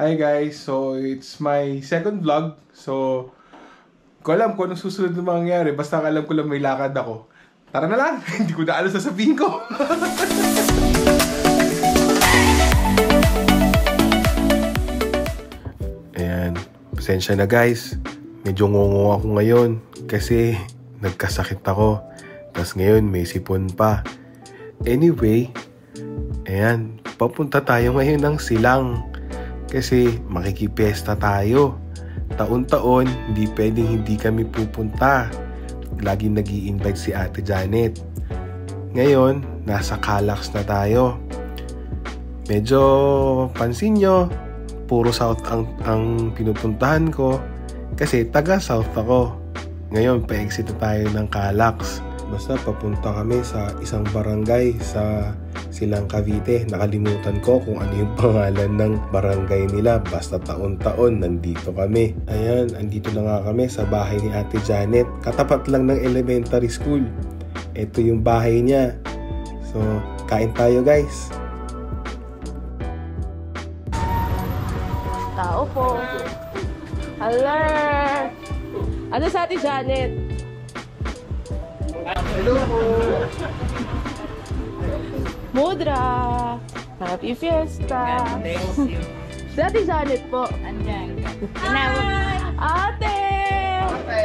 Hi guys, so it's my second vlog. So, ko alam kung anong susunod na mangyayari. Basta alam ko lang may lakad ako. Tara na lang, hindi ko na alam sasabihin ko. Ayan, pasensya na guys. Medyo ngongo ako ngayon kasi nagkasakit ako. Tapos ngayon may sipon pa. Anyway, ayan, papunta tayo ngayon ng Silang. Kasi makikipesta tayo. Taon-taon, hindi pwedeng hindi kami pupunta. Laging nag-i-invite si Ate Janet. Ngayon, nasa Calax na tayo. Medyo, pansin nyo, puro South ang pinupuntahan ko. Kasi taga-South ako. Ngayon, pa-exit na tayo ng Calax. Basta papunta kami sa isang barangay sa Silang Cavite. Nakalimutan ko kung ano yung pangalan ng barangay nila. Basta taon-taon nandito kami. Ayan, andito na nga kami sa bahay ni Ate Janet. Katapat lang ng elementary school. Ito yung bahay niya. So, kain tayo guys. Tao po. Hello! Ano sa Ate Janet? Hello po! Mudra! Happy Fiesta! Thank you. Si Ate Janet po. Andyan. Hi! Ate! Ate!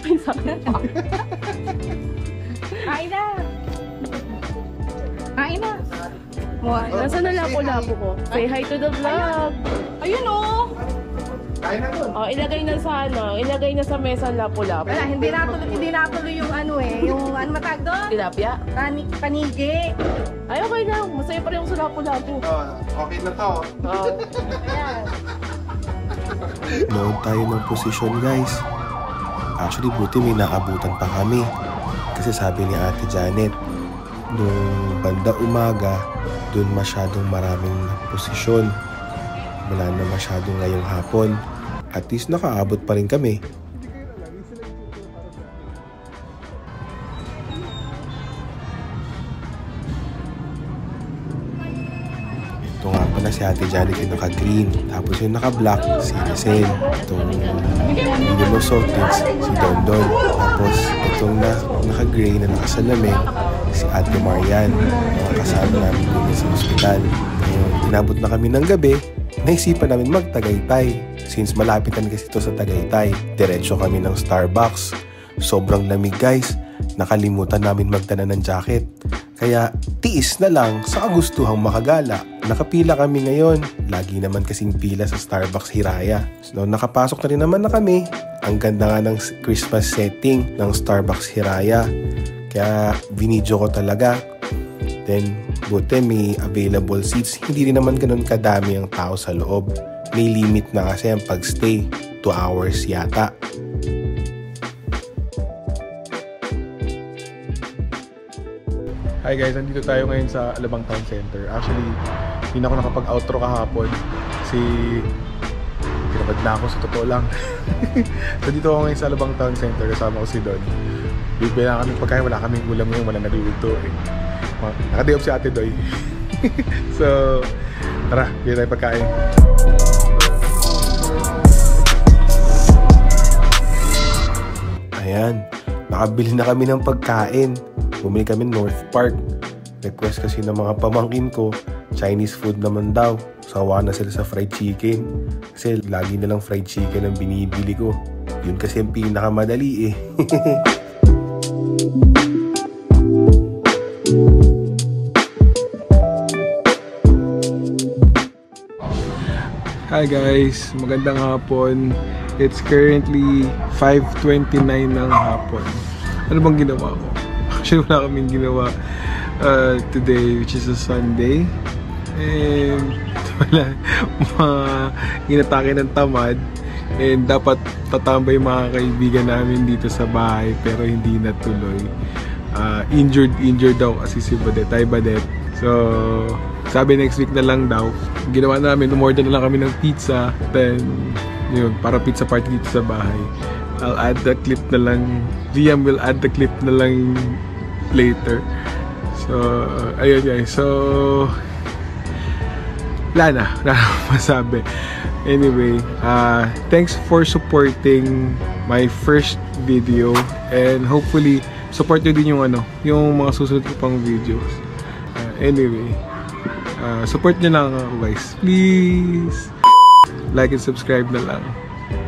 Pinsakit pa. Kain na. Kain na. Nasaan na lapo-lapo ko? Say hi to the vlog! Ayun oh. Kain na doon! Oh, ilagay na sa ilagay na sa mesa lapo-lapo. Wala, hindi natuloy yung ano yung ano matag doon? Tilapia? Panigi. Ay, okay lang. Masaya pa rin ako sa lapo-lapo. Okay na to. Oh. Ayan. Noon tayo ng posisyon guys. Actually buti may naabutan pa kami. Kasi sabi ni Ate Janet, nung banda umaga, dun masyadong maraming posisyon. Wala na masyadong ngayong hapon. At least nakaabot pa rin kami. Ito nga pala si Ate Janet yung naka-green. Tapos yung naka-black, si Rizal. Itong minimum soft drinks, si Dondon. Tapos itong naka-gray na nakasalamin, si Ate Marian. Mga kasama namin dun sa hospital. Ngayon, inabot na kami ng gabi. Naisipan namin mag-Tagaytay. Since malapit na kasi ito sa Tagaytay, diretso kami ng Starbucks. Sobrang lamig guys. Nakalimutan namin magdala ng jacket. Kaya tiis na lang sa kagustuhang makagala. Nakapila kami ngayon. Lagi naman kasing pila sa Starbucks Hiraya. So nakapasok na rin naman na kami. Ang ganda nga ng Christmas setting ng Starbucks Hiraya. Kaya binidyo ko talaga. Then buti may available seats. Hindi rin naman ganun kadami ang tao sa loob. May limit na kasi ang pagstay. 2 hours yata. Hi guys, nandito tayo ngayon sa Alabang Town Center. Actually, hindi na ako nakapag-outro kahapon kasi pinabad na ako sa totoo lang. So dito ako ngayon sa Alabang Town Center, kasama ko si Don. Bibili na kami pagkain, wala kaming ulam ngayon, wala naluluto eh. Naka-day off si Ate Doy. So, tara, bili tayo pagkain. Ayan, nakabili na kami ng pagkain. Bumili kami North Park. Request kasi ng mga pamangkin ko, Chinese food naman daw. Sawa na sila sa fried chicken. Kasi lagi nilang fried chicken ang binibili ko. Yun kasi ang pinakamadali eh. Hi guys, magandang hapon. It's currently 5:29 ng hapon. Ano bang ginawa ko? Actually, wala kaming ginawa today, which is a Sunday. And wala, inatake ng tamad. And dapat tatambay mga kaibigan namin dito sa bahay, pero hindi natuloy. Injured daw kasi si Badet, Tay Badet. So, sabi next week na lang daw. Ginawa namin, umorder na lang kami ng pizza. Then, yun, para pizza party dito sa bahay. I'll add the clip na lang. Liam will add the clip na lang later. So, ayun guys. So, wala na masabi. Anyway, thanks for supporting my first video, and hopefully support nyo din yung mga susunod ko pang videos. Anyway, support nyo lang ako guys, please. Like and subscribe na lang.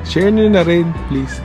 Share nyo na rin, please.